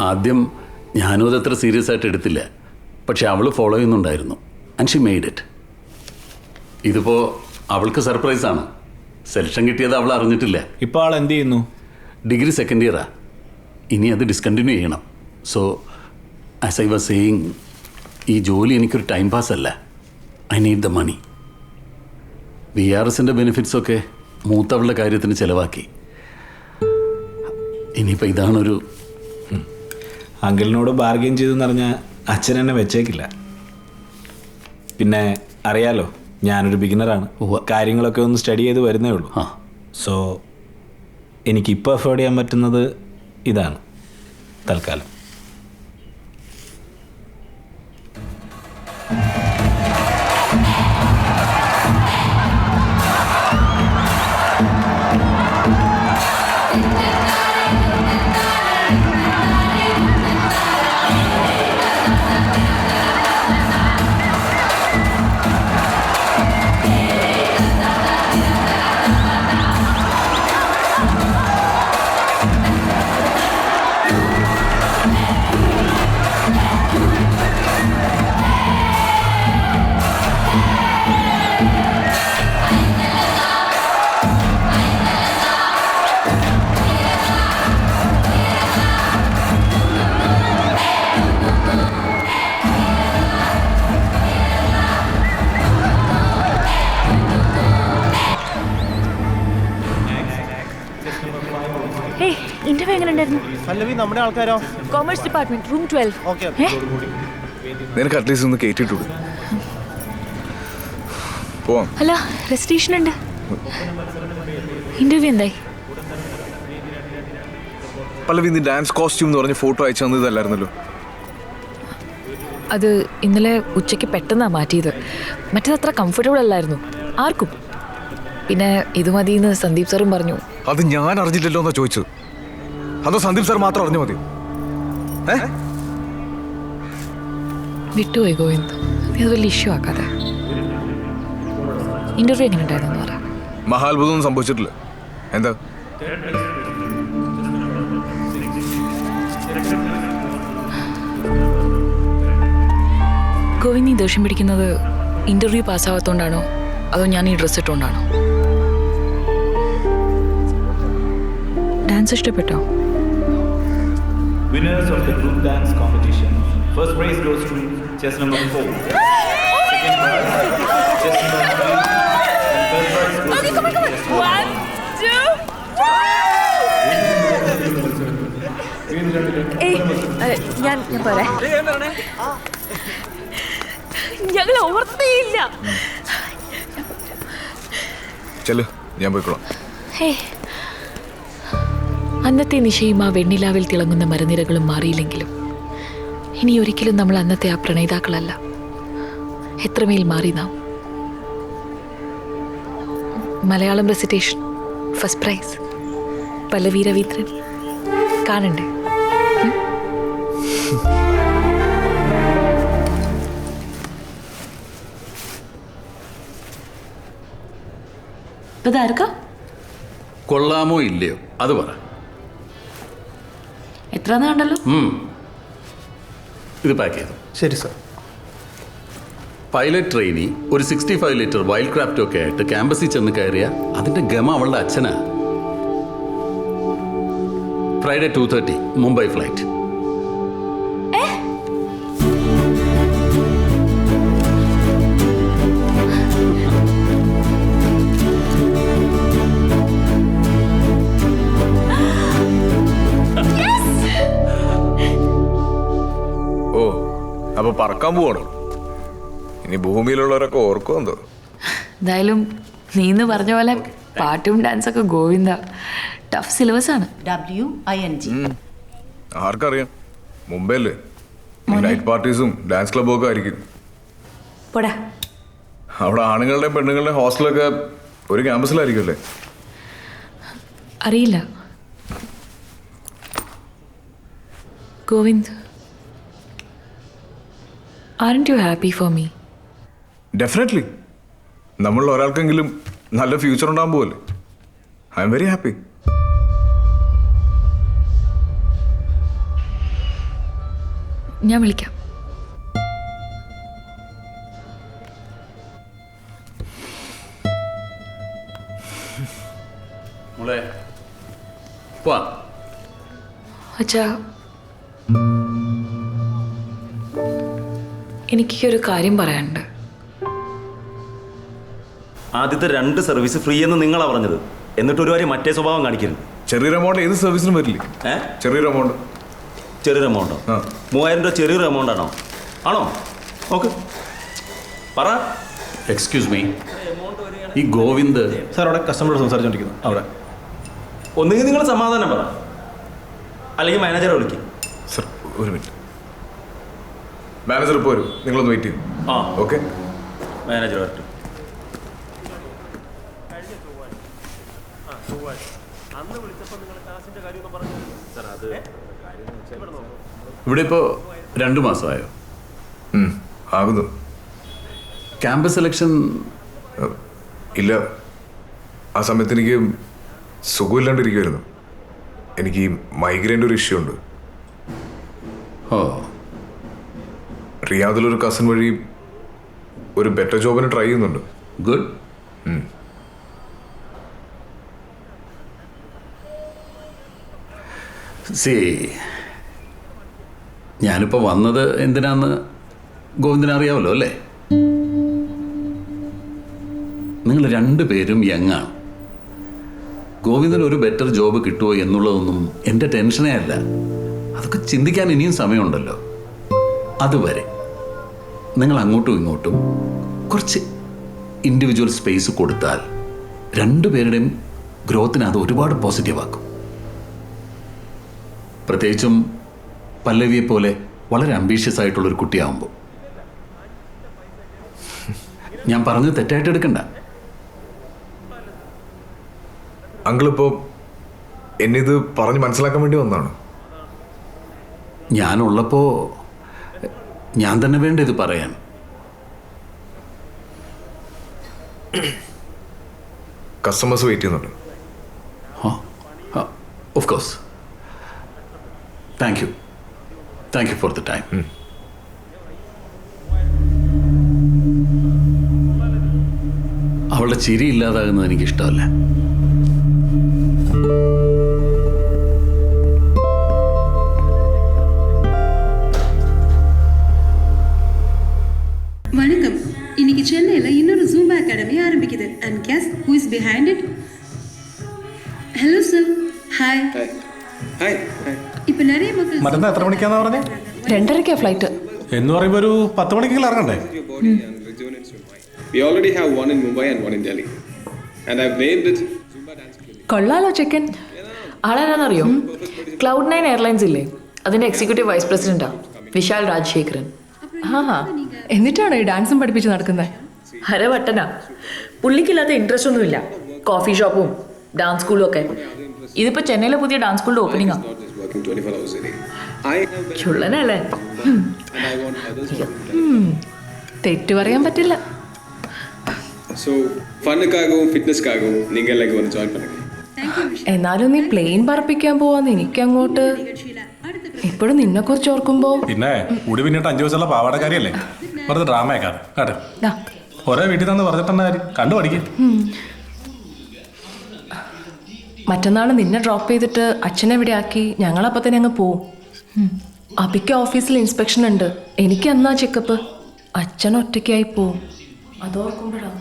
ആദ്യം ഞാനും അതത്ര സീരിയസ് ആയിട്ട് എടുത്തില്ല. പക്ഷെ അവൾ ഫോളോ ചെയ്യുന്നുണ്ടായിരുന്നു. And she made it. ഇതിപ്പോൾ അവൾക്ക് സർപ്രൈസാണ്. സെലക്ഷൻ കിട്ടിയത് അവൾ അറിഞ്ഞിട്ടില്ല. ഇപ്പോൾ ആൾ എന്ത് ചെയ്യുന്നു? ഡിഗ്രി സെക്കൻഡ് ഇയറാ. ഇനി അത് ഡിസ്കണ്ടിന്യൂ ചെയ്യണം. So as I was saying, ഈ ജോലി എനിക്കൊരു ടൈം പാസ് അല്ല. I need the money. VRSൻ്റെ ബെനിഫിറ്റ്സൊക്കെ മൂത്തവളുടെ കാര്യത്തിന് ചിലവാക്കി. ഇനിയിപ്പോൾ ഇതാണൊരു... അങ്കിളിനോട് ബാർഗെയിൻ ചെയ്തെന്ന് പറഞ്ഞാൽ അച്ഛൻ എന്നെ വെച്ചേക്കില്ല. പിന്നെ അറിയാലോ, ഞാനൊരു ബിഗിനറാണ്. കാര്യങ്ങളൊക്കെ ഒന്ന് സ്റ്റഡി ചെയ്ത് വരുന്നേ ഉള്ളൂ. സോ എനിക്കിപ്പോൾ അഫോർഡ് ചെയ്യാൻ പറ്റുന്നത് ഇതാണ് തൽക്കാലം. നമ്മുടെ ആൾക്കാരോ? Commerce department, room 12. നിനക്ക് അറ്റ്ലീസ്റ്റ് ഒന്ന് കേട്ടിട്ടു പോവാം. അല്ല, രജിസ്ട്രേഷൻ ഉണ്ട്. ഇന്റർവ്യൂ എന്തായി? പല്ലവി, നീ ഡാൻസ് കോസ്റ്റ്യൂം എന്ന് പറഞ്ഞ ഫോട്ടോ അയച്ചു തന്നതല്ലായിരുന്നല്ലോ? അത് ഇന്നലെ ഉച്ചയ്ക്ക് പെട്ടെന്നാണ് മാറ്റിയത്. മറ്റേതത്ര കംഫർട്ടബിൾ അല്ലായിരുന്നു ആർക്കും. പിന്നെ ഇത് മതിയെന്ന് സന്ദീപ് സാറും പറഞ്ഞു. അത് ഞാൻ അറിഞ്ഞില്ലല്ലോ എന്നാ ചോദിച്ചത്. അതോ സന്ദീപ് സാർ മാത്രം അറിഞ്ഞു മതി? വിട്ടുപോയി ഗോവിന്ദ്, അത് വലിയ ഇഷ്യൂ ആക്കാതെ. ഇന്റർവ്യൂ എങ്ങനെ ഉണ്ടായിരുന്നു പറ. മഹാത്ഭുതമൊന്നും സംഭവിച്ചിട്ടില്ല. എന്താ? ഗോവിന്ദ്, നീ ദേഷ്യം പിടിക്കുന്നത് ഇന്റർവ്യൂ പാസ്സാവാത്തോണ്ടാണോ അതോ ഞാൻ ഈ ഡ്രസ് ഇട്ടുകൊണ്ടാണോ? ഡാൻസ് ഇഷ്ടപ്പെട്ടോ? Winners of the group dance competition. First prize goes to chess number 4. Second prize, chess number 3. And third prize goes to come on. 1, 2, 3. ഞാൻ പറയാം. ഞങ്ങൾ ഓർത്തേയില്ല. ചെല്ലു, ഞാൻ പോയിക്കോളാം. അന്നത്തെ നിശയും ആ വെണ്ണിലാവിൽ തിളങ്ങുന്ന മരനിരകളും മാറിയില്ലെങ്കിലും ഇനി ഒരിക്കലും നമ്മൾ അന്നത്തെ ആ പ്രണയിതാക്കളല്ല. എത്രമേൽ മാറി നാം. മലയാളം റെസിറ്റേഷൻ ഫസ്റ്റ് പ്രൈസ്, പല്ലവി രവീന്ദ്രൻ. കാണണ്ടേ? കൊള്ളാമോ ഇല്ലയോ അത് പറ. എത്ര നാണ്ടല്ലോ? ഇത് പാക്ക് ചെയ്തു. ശരി സർ. പൈലറ്റ് ട്രെയിനി ഒരു 65 ലിറ്റർ വൈൽഡ് ക്രാഫ്റ്റും ഒക്കെ ആയിട്ട് ക്യാമ്പസിൽ ചെന്ന് കയറിയ അതിന്റെ ഗമ അവളുടെ അച്ഛനാ. Friday 2:30 Mumbai flight. അപ്പൊ പറക്കാൻ പോവാണ്. ഇനി ഭൂമിയിലുള്ളവരൊക്കെ ഓർക്കും എന്തോ. എന്തായാലും നീന്ന് പറഞ്ഞ പോലെ പാട്ടും ഡാൻസൊക്കെ ഗോവിന്ദ. ടഫ് സിലബസ് ആണ്. WING. ആർക്കറിയാം, മുംബൈയില് നൈറ്റ് പാർട്ടീസും ഡാൻസ് ക്ലബും ഒക്കെ ആയിരിക്കും. അവിടെ ആണുങ്ങളുടെയും പെണ്ണുങ്ങളുടെയും ഹോസ്റ്റലൊക്കെ ഒരു ക്യാമ്പസിലായിരിക്കും അല്ലേ? അറിയില്ല Govind. Aren't you happy for me? Definitely. നമ്മളിൽ ഒരാൾക്കെങ്കിലും നല്ല ഫ്യൂച്ചർ ഉണ്ടാകാൻ പോവല്ലേ. I am very happy. ഞാൻ വിളിക്കാം. മോളെ പോവാ. അച്ഛാ, എനിക്കൊരു കാര്യം പറയാനുണ്ട്. ആദ്യത്തെ 2 സർവീസ് ഫ്രീ എന്ന് നിങ്ങളാ പറഞ്ഞത്. എന്നിട്ട് ഒരു കാര്യം മറ്റേ സ്വഭാവം കാണിക്കരുത്. ചെറിയൊരു എമൗണ്ട് ഏത് സർവീസിനും വരില്ലേ? ചെറിയൊരു എമൗണ്ട്. ചെറിയൊരു എമൗണ്ടോ? 3000 രൂപ ചെറിയൊരു എമൗണ്ട് ആണോ? ആണോ? ഓക്കെ, പറ. എക്സ്ക്യൂസ് മീ, ഈ ഗോവിന്ദ് സാർ അവിടെ കസ്റ്റമറോട് സംസാരിച്ചോണ്ടിരിക്കുന്നു. അവിടെ ഒന്നുകിൽ നിങ്ങൾ സമാധാനം പറ, അല്ലെങ്കിൽ മാനേജറെ വിളിക്കും. സർ ഒരു മിനിറ്റ്, മാനേജർ ഇപ്പോൾ വരും, നിങ്ങളൊന്ന് വെയിറ്റ് ചെയ്യും. ആ ഓക്കെ. മാനേജർ വരട്ടെ. ഇവിടെ ഇപ്പോൾ 2 മാസമായോ? ആകുന്നു. ക്യാമ്പസ് സെലക്ഷൻ ഇല്ല, ആ സമയത്ത് എനിക്ക് സുഖമില്ലാണ്ടിരിക്കുമായിരുന്നു. എനിക്ക് ഈ മൈഗ്രെയിൻ്റെ ഒരു ഇഷ്യൂ ഉണ്ട്. ഓ, റിയാദിലൊരു കസിൻ വഴി ഒരു ബെറ്റർ ജോബിന് ട്രൈ ചെയ്യുന്നുണ്ട്. ഗുഡ്. സി, ഞാനിപ്പോൾ വന്നത് എന്തിനാന്ന് ഗോവിന്ദന് അറിയാമല്ലോ അല്ലേ? നിങ്ങൾ 2 പേരും യങ്ങാണ്. ഗോവിന്ദന് ഒരു ബെറ്റർ ജോബ് കിട്ടുമോ എന്നുള്ളതൊന്നും എൻ്റെ ടെൻഷനേ അല്ല. അതൊക്കെ ചിന്തിക്കാൻ ഇനിയും സമയമുണ്ടല്ലോ. അതുവരെ നിങ്ങൾ അങ്ങോട്ടും ഇങ്ങോട്ടും കുറച്ച് ഇൻഡിവിജ്വൽ സ്പേസ് കൊടുത്താൽ 2 പേരുടെയും ഗ്രോത്തിന് അത് ഒരുപാട് പോസിറ്റീവാക്കും. പ്രത്യേകിച്ചും പല്ലവിയെ പോലെ വളരെ അംബീഷ്യസ് ആയിട്ടുള്ളൊരു കുട്ടിയാവുമ്പോൾ. ഞാൻ പറഞ്ഞത് തെറ്റായിട്ട് എടുക്കണ്ട. അങ്കിളിപ്പോൾ എന്നെ ഇത് പറഞ്ഞ് മനസ്സിലാക്കാൻ വേണ്ടി വന്നതാണ്. ഞാനുള്ളപ്പോൾ ഞാൻ തന്നെ വേണ്ട ഇത് പറയാൻ. കസ്റ്റമേഴ്സ് വെയിറ്റ് ചെയ്യുന്നുണ്ട്. Of course. Thank you for the time. അവളുടെ ചിരി ഇല്ലാതാകുന്നത് എനിക്കിഷ്ടമല്ല. வணக்கம். இன்னைக்கு சென்னையில் இன்னொரு ஜூம்பா அகாடமி ஆரம்பிக்குது. And guess who is behind it? Hello sir. Hi. Hi. இப்போ நிறைய மக்கள் മറ്റന്നാ എത്ര മണിക്കാന്നാ പറഞ്ഞേ? 2:30 ഫ്ലൈറ്റ്. എന്ന് പറയുമ്പോൾ ഒരു 10 മണിക്കെങ്കിലും ഇറങ്ങണ്ടേ? We already have one in Mumbai and one in Delhi. And I've named it Zumba Dance Clinic. കൊള്ളാലോ ചെക്കൻ. ആളാരാന്നറിയോ? Cloud9 എയർലൈൻസ് ഇല്ലേ, അതിൻ്റെ എക്സിക്യൂട്ടീവ് വൈസ് പ്രസിഡന്റാ വിശാൽ രാജശേഖരൻ. എന്നിട്ടാണോ ഈ ഡാൻസും പഠിപ്പിച്ച് നടക്കുന്നത്? ഹരവട്ടനാ. പുള്ളിക്കില്ലാത്ത ഇൻട്രസ്റ്റ് ഒന്നുമില്ല. കോഫി ഷോപ്പും ഡാൻസ് സ്കൂളും ഒക്കെ. ഇതിപ്പോൾ ചെന്നൈയിലെ പുതിയ ഡാൻസ് സ്കൂളിൻ്റെ ഓപ്പണിംഗാ. Not just working 24 hours a day. I have better ചുള്ളനല്ലേ? and I want others to do തെറ്റു പറയാൻ പറ്റില്ല. So, ഫണ്ണുക്കാகவும் ഫിറ്റ്നസ്ക്കാகவும் നിങ്ങൾ like ഒന്ന് ജോയിൻ பண்ணுங்க. എന്നാലും നീ പ്ലെയിൻ പറപ്പിക്കാൻ പോവാന്ന് എനിക്കങ്ങോട്ട് ഇപ്പോഴും നിന്നെ കുറിച്ച് ഓർക്കുമ്പോ പിന്നെ കൂടി പിന്നിട്ട് 5 വയസ്സുള്ള പാവാടക്കാരിയല്ലേ, വെറുതെ ഡ്രാമയൊക്കെ കേട്ടെ. ഒരേ വീട്ടിൽ നിന്ന് പറഞ്ഞിട്ടെന്നാ കാര്യം, കണ്ടു പഠിക്കും. മറ്റന്നാൾ നിന്നെ ഡ്രോപ്പ് ചെയ്തിട്ട് അച്ഛനെ ഇവിടെ ആക്കി ഞങ്ങളപ്പോൾ തന്നെ അങ്ങ് പോവും. അബിക്ക് ഓഫീസിൽ ഇൻസ്പെക്ഷൻ ഉണ്ട്. എനിക്ക് എന്നാ ചെക്കപ്പ്. അച്ഛൻ ഒറ്റയ്ക്കായി പോവും. അതോർക്കുമ്പോഴാണ്